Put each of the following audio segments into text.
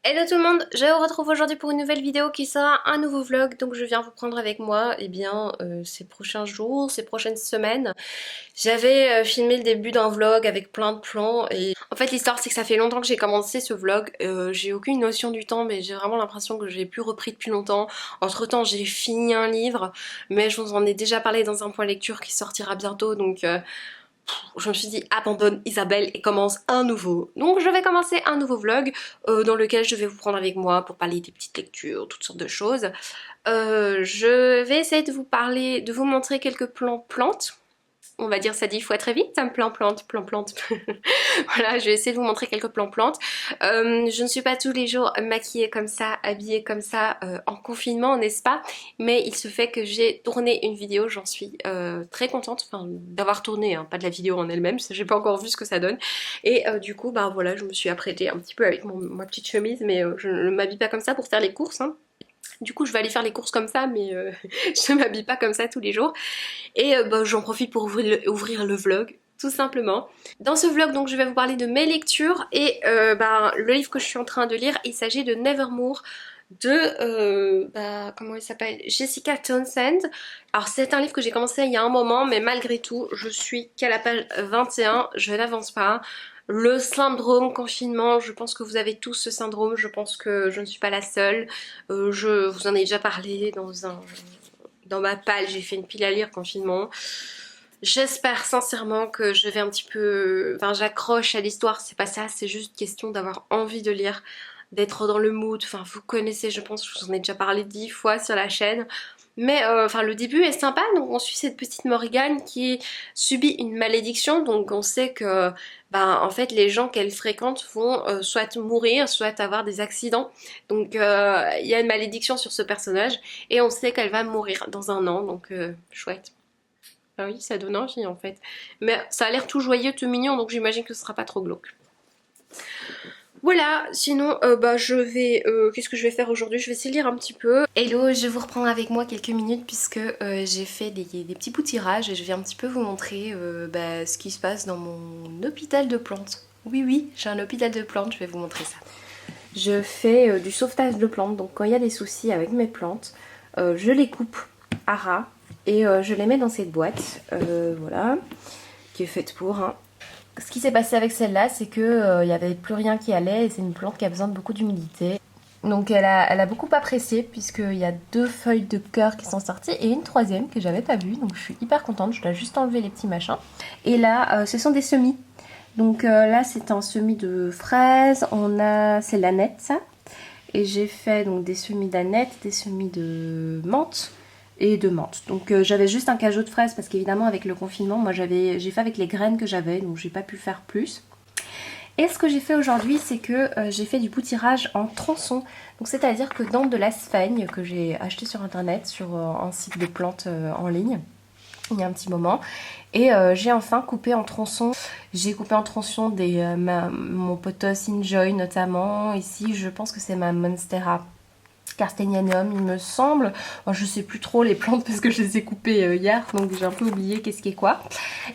Hello tout le monde, je vous retrouve aujourd'hui pour une nouvelle vidéo qui sera un nouveau vlog. Donc je viens vous prendre avec moi ces prochains jours, ces prochaines semaines. J'avais filmé le début d'un vlog avec plein de plans et en fait l'histoire c'est que ça fait longtemps que j'ai commencé ce vlog. J'ai aucune notion du temps mais j'ai vraiment l'impression que j'ai plus repris depuis longtemps. Entre temps j'ai fini un livre mais je vous en ai déjà parlé dans un point lecture qui sortira bientôt donc je me suis dit abandonne Isabelle et commence un nouveau. Donc je vais commencer un nouveau vlog dans lequel je vais vous prendre avec moi pour parler des petites lectures, toutes sortes de choses. Je vais essayer de vous parler, de vous montrer quelques plans plantes. On va dire ça 10 fois très vite, un plan plante, plan plante. Voilà, je vais essayer de vous montrer quelques plans plantes. Je ne suis pas tous les jours maquillée comme ça, habillée comme ça en confinement, n'est-ce pas? Mais il se fait que j'ai tourné une vidéo, j'en suis très contente, enfin d'avoir tourné, hein, pas de la vidéo en elle-même, j'ai pas encore vu ce que ça donne. Et du coup, bah voilà, je me suis apprêtée un petit peu avec ma petite chemise, mais je ne m'habille pas comme ça pour faire les courses, hein. Du coup je vais aller faire les courses comme ça mais je m'habille pas comme ça tous les jours. Et bah, j'en profite pour ouvrir le vlog tout simplement. Dans ce vlog donc je vais vous parler de mes lectures et bah, le livre que je suis en train de lire, il s'agit de Nevermore de comment il s'appelle, Jessica Townsend. Alors c'est un livre que j'ai commencé il y a un moment mais malgré tout je suis qu'à la page 21, je n'avance pas. Le syndrome confinement, je pense que vous avez tous ce syndrome, je pense que je ne suis pas la seule. Je vous en ai déjà parlé dans ma palle, j'ai fait une pile à lire confinement. J'espère sincèrement que je vais un petit peu... Enfin j'accroche à l'histoire, c'est pas ça, c'est juste question d'avoir envie de lire, d'être dans le mood. Enfin vous connaissez, je pense que je vous en ai déjà parlé 10 fois sur la chaîne. Mais enfin le début est sympa, donc on suit cette petite Morrigan qui subit une malédiction, donc on sait que en fait les gens qu'elle fréquente vont soit mourir, soit avoir des accidents. Donc il y a une malédiction sur ce personnage et on sait qu'elle va mourir dans un an, donc chouette. Ah oui, ça donne envie en fait. Mais ça a l'air tout joyeux, tout mignon, donc j'imagine que ce sera pas trop glauque. Voilà, sinon je vais... qu'est-ce que je vais faire aujourd'hui? Je vais essayer de lire un petit peu. Hello, je vais vous reprendre avec moi quelques minutes puisque j'ai fait des petits bouts tirages et je vais un petit peu vous montrer ce qui se passe dans mon hôpital de plantes. Oui, oui, j'ai un hôpital de plantes, je vais vous montrer ça. Je fais du sauvetage de plantes, donc quand il y a des soucis avec mes plantes, je les coupe à ras et je les mets dans cette boîte, voilà, qui est faite pour... Hein. Ce qui s'est passé avec celle-là, c'est que il n'y avait plus rien qui allait et c'est une plante qui a besoin de beaucoup d'humidité. Donc elle a beaucoup apprécié puisqu'il y a 2 feuilles de cœur qui sont sorties et une troisième que j'avais pas vue. Donc je suis hyper contente, je dois juste enlever les petits machins. Et là, ce sont des semis. Donc là, c'est un semis de fraises, c'est l'aneth ça. Et j'ai fait donc des semis d'aneth, des semis de menthe et de menthe. Donc j'avais juste un cajot de fraises parce qu'évidemment avec le confinement, moi j'ai fait avec les graines que j'avais, donc j'ai pas pu faire plus. Et ce que j'ai fait aujourd'hui, c'est que j'ai fait du boutirage en tronçons. Donc c'est-à-dire que dans de la sphaigne que j'ai acheté sur internet, sur un site de plantes en ligne, il y a un petit moment. Et j'ai enfin coupé en tronçons. J'ai coupé en tronçons mon pothos Enjoy notamment. Ici, je pense que c'est ma Monstera Carstenianum, il me semble. Bon, je sais plus trop les plantes parce que je les ai coupées hier, donc j'ai un peu oublié qu'est-ce qui est quoi.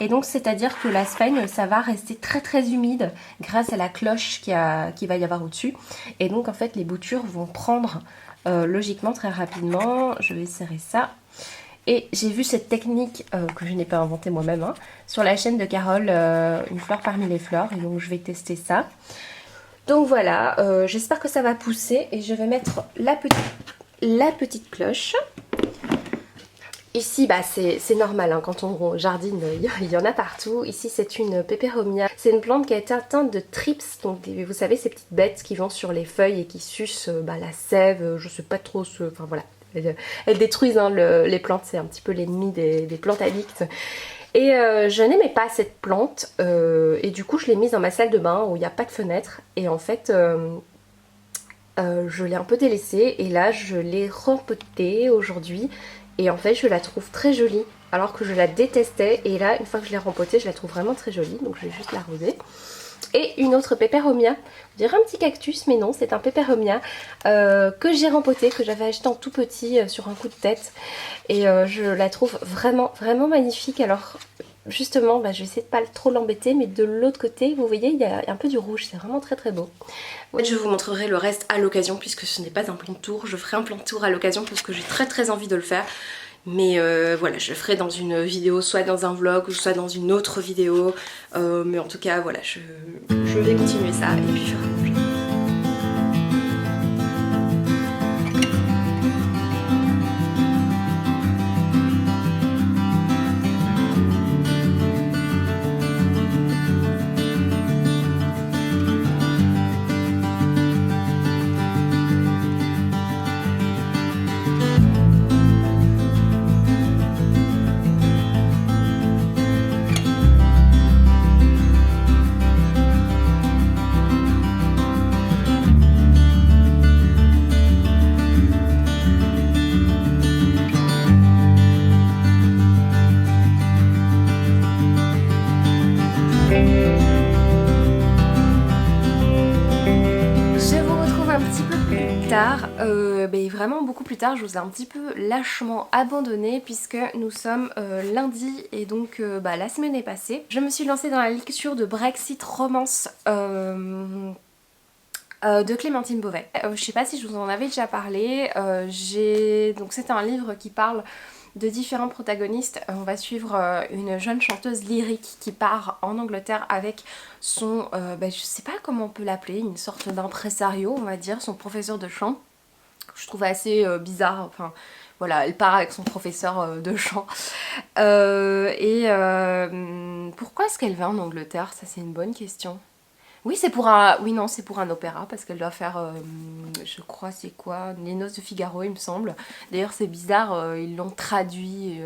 Et donc c'est-à-dire que la sphaigne, ça va rester très très humide grâce à la cloche qui va y avoir au-dessus. Et donc en fait les boutures vont prendre logiquement très rapidement. Je vais serrer ça. Et j'ai vu cette technique que je n'ai pas inventée moi-même hein, sur la chaîne de Carole, une fleur parmi les fleurs. Et donc je vais tester ça. Donc voilà, j'espère que ça va pousser et je vais mettre la petite cloche. Ici, c'est normal, hein, quand on jardine, il y en a partout. Ici, c'est une peperomia. C'est une plante qui a été atteinte de thrips, donc vous savez, ces petites bêtes qui vont sur les feuilles et qui sucent la sève, je sais pas trop enfin voilà. Elles détruisent hein, les plantes, c'est un petit peu l'ennemi des plantes addictes. Et je n'aimais pas cette plante et du coup je l'ai mise dans ma salle de bain où il n'y a pas de fenêtre et en fait je l'ai un peu délaissée et là je l'ai rempotée aujourd'hui et en fait je la trouve très jolie alors que je la détestais et là une fois que je l'ai rempotée je la trouve vraiment très jolie donc je vais juste l'arroser. Et une autre peperomia, on dirait un petit cactus mais non c'est un peperomia que j'ai rempoté, que j'avais acheté en tout petit sur un coup de tête et je la trouve vraiment vraiment magnifique. Alors Justement, je vais essayer de pas trop l'embêter, mais de l'autre côté, vous voyez, il y a un peu du rouge, c'est vraiment très beau. Je vous montrerai le reste à l'occasion, puisque ce n'est pas un plan de tour. Je ferai un plan de tour à l'occasion parce que j'ai très envie de le faire. Mais voilà, je le ferai dans une vidéo, soit dans un vlog, ou soit dans une autre vidéo. Mais en tout cas, voilà, je vais continuer ça et puis faire un manger. Vraiment beaucoup plus tard, je vous ai un petit peu lâchement abandonné puisque nous sommes lundi et donc la semaine est passée. Je me suis lancée dans la lecture de Brexit Romance de Clémentine Beauvais. Je sais pas si je vous en avais déjà parlé, donc c'est un livre qui parle de différents protagonistes. On va suivre une jeune chanteuse lyrique qui part en Angleterre avec son, je sais pas comment on peut l'appeler, une sorte d'impresario on va dire, son professeur de chant. Je trouve assez bizarre, enfin voilà, elle part avec son professeur de chant. Pourquoi est-ce qu'elle va en Angleterre? Ça c'est une bonne question. Oui c'est pour un, oui non c'est pour un opéra parce qu'elle doit faire, je crois c'est quoi, Les Noces de Figaro il me semble. D'ailleurs c'est bizarre, ils l'ont traduit,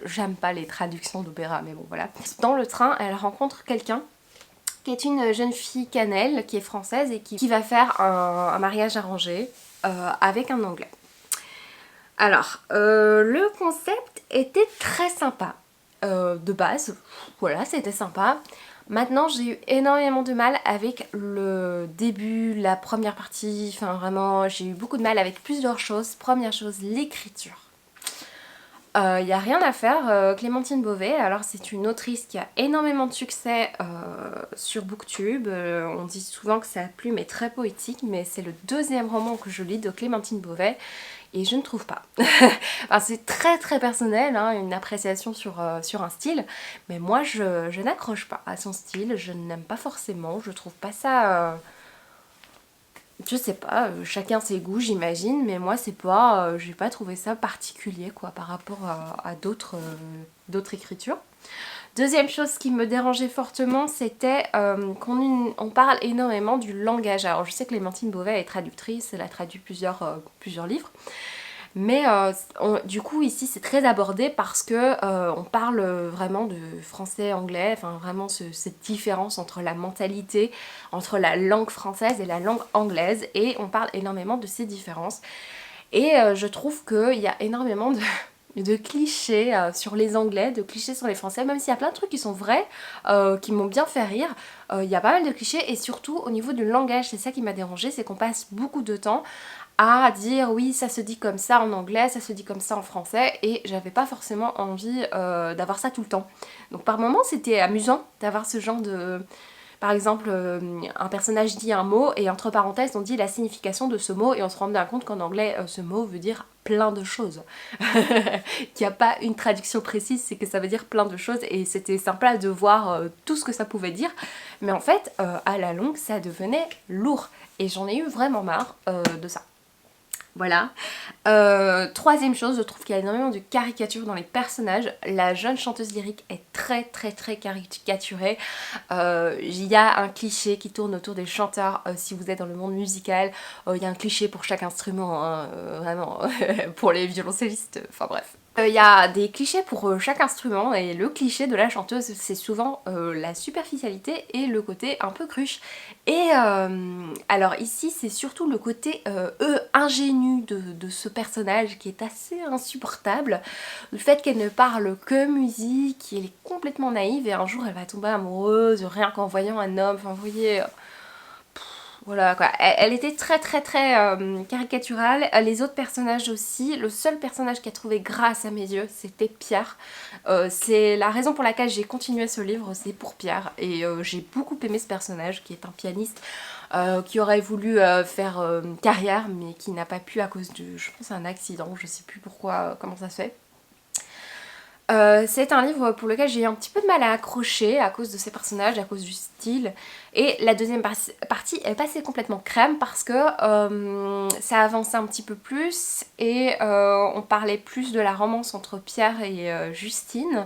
j'aime pas les traductions d'opéra mais bon voilà. Dans le train elle rencontre quelqu'un qui est une jeune fille cannelle qui est française et qui va faire un mariage arrangé avec un anglais. Alors, le concept était très sympa. De base, voilà, c'était sympa. Maintenant, j'ai eu énormément de mal avec le début, la première partie, enfin vraiment, j'ai eu beaucoup de mal avec plusieurs choses. Première chose, l'écriture. Il n'y a rien à faire, Clémentine Beauvais, alors c'est une autrice qui a énormément de succès sur Booktube, on dit souvent que sa plume est très poétique, mais c'est le deuxième roman que je lis de Clémentine Beauvais et je ne trouve pas. Enfin, c'est très personnel, hein, une appréciation sur un style, mais moi je n'accroche pas à son style, je n'aime pas forcément, je trouve pas ça... je sais pas, chacun ses goûts j'imagine, mais moi c'est pas, j'ai pas trouvé ça particulier quoi par rapport à d'autres écritures. Deuxième chose qui me dérangeait fortement, c'était qu'on parle énormément du langage. Alors je sais que Clémentine Beauvais est traductrice, elle a traduit plusieurs livres. Mais du coup ici c'est très abordé parce que on parle vraiment de français-anglais, enfin vraiment cette différence entre la mentalité, entre la langue française et la langue anglaise, et on parle énormément de ces différences. Et je trouve qu'il y a énormément de clichés sur les anglais, de clichés sur les français, même s'il y a plein de trucs qui sont vrais, qui m'ont bien fait rire, il y a pas mal de clichés, et surtout au niveau du langage, c'est ça qui m'a dérangée, c'est qu'on passe beaucoup de temps à dire oui ça se dit comme ça en anglais, ça se dit comme ça en français, et j'avais pas forcément envie d'avoir ça tout le temps. Donc par moments c'était amusant d'avoir ce genre de... Par exemple, un personnage dit un mot et entre parenthèses on dit la signification de ce mot et on se rend bien compte qu'en anglais ce mot veut dire plein de choses. Qu'il n'y a pas une traduction précise, c'est que ça veut dire plein de choses, et c'était sympa de voir tout ce que ça pouvait dire. Mais en fait, à la longue, ça devenait lourd et j'en ai eu vraiment marre de ça. Voilà. Troisième chose, je trouve qu'il y a énormément de caricatures dans les personnages. La jeune chanteuse lyrique est très caricaturée. Il y a un cliché qui tourne autour des chanteurs. Si vous êtes dans le monde musical, il y a un cliché pour chaque instrument, hein, vraiment, pour les violoncellistes, enfin bref. Il y a des clichés pour chaque instrument, et le cliché de la chanteuse c'est souvent la superficialité et le côté un peu cruche. Et alors ici c'est surtout le côté ingénu de ce personnage qui est assez insupportable. Le fait qu'elle ne parle que musique, qu'elle est complètement naïve et un jour elle va tomber amoureuse rien qu'en voyant un homme, enfin vous voyez... Voilà quoi, elle était très caricaturale, les autres personnages aussi. Le seul personnage qui a trouvé grâce à mes yeux, c'était Pierre. C'est la raison pour laquelle j'ai continué ce livre, c'est pour Pierre. Et j'ai beaucoup aimé ce personnage qui est un pianiste qui aurait voulu faire carrière mais qui n'a pas pu à cause de, je pense, un accident, je sais plus pourquoi, comment ça se fait. C'est un livre pour lequel j'ai eu un petit peu de mal à accrocher à cause de ses personnages, à cause du style. Et la deuxième partie est passée complètement crème parce que ça avançait un petit peu plus et on parlait plus de la romance entre Pierre et Justine.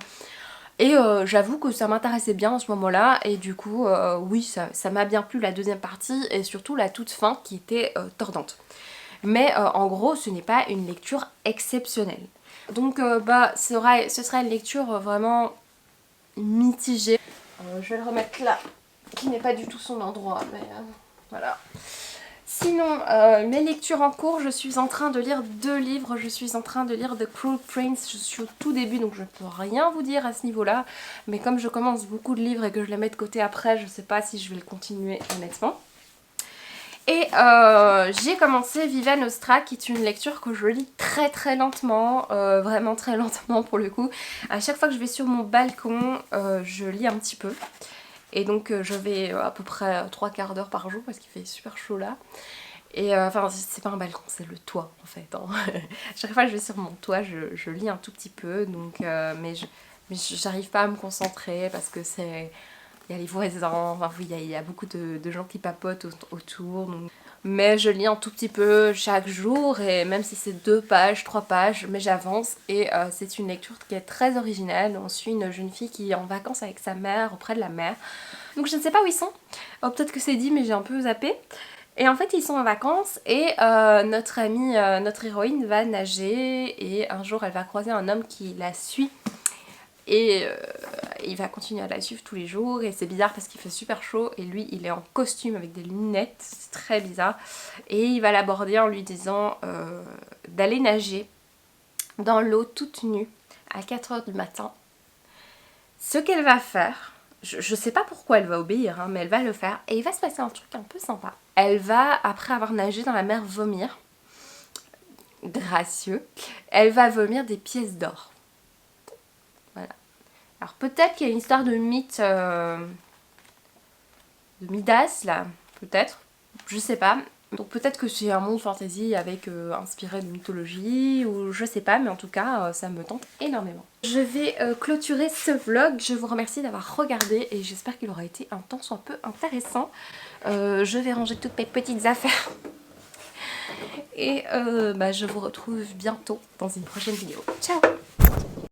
Et j'avoue que ça m'intéressait bien à ce moment-là et du coup, oui, ça m'a bien plu la deuxième partie et surtout la toute fin qui était tordante. Mais en gros, ce n'est pas une lecture exceptionnelle. Donc ce sera une lecture vraiment mitigée. Je vais le remettre là, qui n'est pas du tout son endroit, mais voilà. Sinon, mes lectures en cours, je suis en train de lire 2 livres. Je suis en train de lire The Cruel Prince, je suis au tout début donc je ne peux rien vous dire à ce niveau-là. Mais comme je commence beaucoup de livres et que je les mets de côté après, je ne sais pas si je vais le continuer honnêtement. Et j'ai commencé Viva Nostra qui est une lecture que je lis très lentement, vraiment très lentement pour le coup. À chaque fois que je vais sur mon balcon, je lis un petit peu. Et donc je vais à peu près 3/4 d'heure par jour parce qu'il fait super chaud là. Et enfin c'est pas un balcon, c'est le toit en fait. Hein. Chaque fois que je vais sur mon toit, je lis un tout petit peu. Donc, mais j'arrive pas à me concentrer parce que c'est... Il y a les voisins, enfin, il y a beaucoup de gens qui papotent autour. Donc... Mais je lis un tout petit peu chaque jour et même si c'est 2 pages, 3 pages, mais j'avance et c'est une lecture qui est très originale. On suit une jeune fille qui est en vacances avec sa mère, auprès de la mer. Donc je ne sais pas où ils sont. Oh, peut-être que c'est dit mais j'ai un peu zappé. Et en fait ils sont en vacances et notre amie, notre héroïne va nager et un jour elle va croiser un homme qui la suit. Et il va continuer à la suivre tous les jours et c'est bizarre parce qu'il fait super chaud et lui il est en costume avec des lunettes, c'est très bizarre. Et il va l'aborder en lui disant d'aller nager dans l'eau toute nue à 4 h du matin. Ce qu'elle va faire, je sais pas pourquoi elle va obéir hein, mais elle va le faire et il va se passer un truc un peu sympa. Elle va, après avoir nagé dans la mer, vomir. Gracieux. Elle va vomir des pièces d'or. Alors peut-être qu'il y a une histoire de mythe de Midas là, peut-être, je sais pas. Donc peut-être que c'est un monde fantasy avec inspiré de mythologie ou je sais pas, mais en tout cas ça me tente énormément. Je vais clôturer ce vlog, je vous remercie d'avoir regardé et j'espère qu'il aura été un temps soit peu intéressant. Je vais ranger toutes mes petites affaires et je vous retrouve bientôt dans une prochaine vidéo. Ciao!